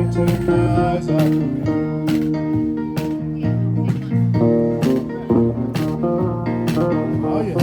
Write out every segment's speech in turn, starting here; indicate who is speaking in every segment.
Speaker 1: Can't take my eyes off of you. Oh yeah.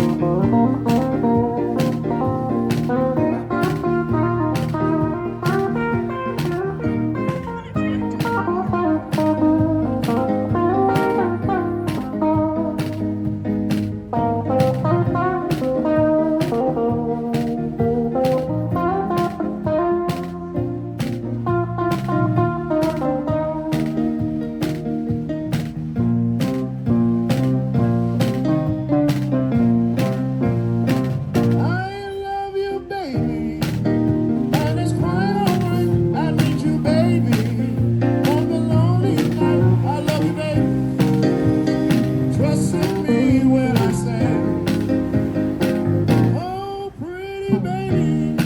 Speaker 1: I love you, baby, and it's quite alright. I need you, baby, on the lonely night. I love you, baby. Trust in me when I say, oh, pretty baby,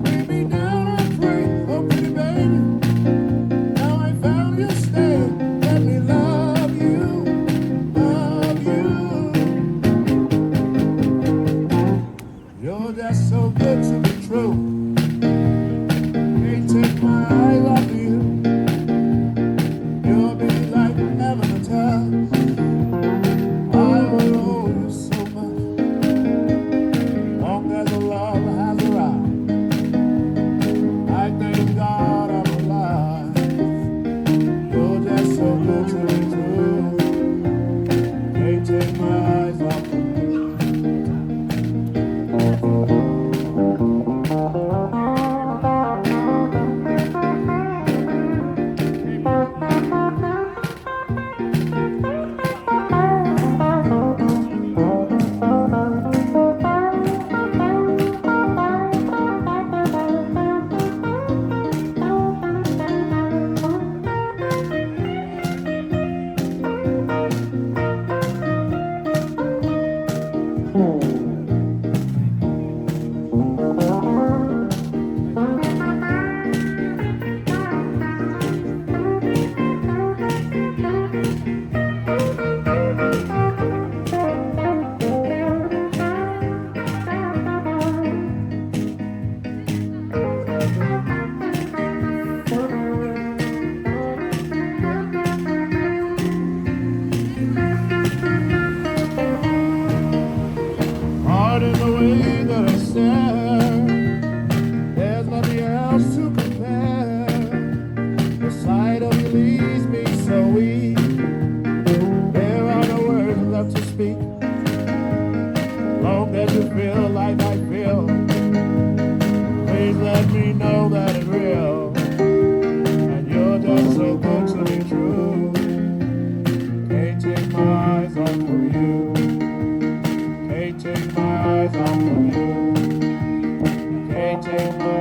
Speaker 1: bring me down and pray. Oh, pretty baby, now I found your stay. Let me love you, love you. You're just so good to be true. Can't take my eyes off of you. You'll be like heaven to touch. I will hold you so much. Long as the love has arrived, I thank God I'm alive. You're just so good to be true. Can't take my eyes off of you. Pardon the way that I stare. There's nothing else to compare. The sight of you leaves me so weak. There are no words left to speak. Long as you feel like I feel, please let me know that it's real. And you're just so good to be true. Can't take my eyes off of you. Can't take my eyes off of you. Can't take my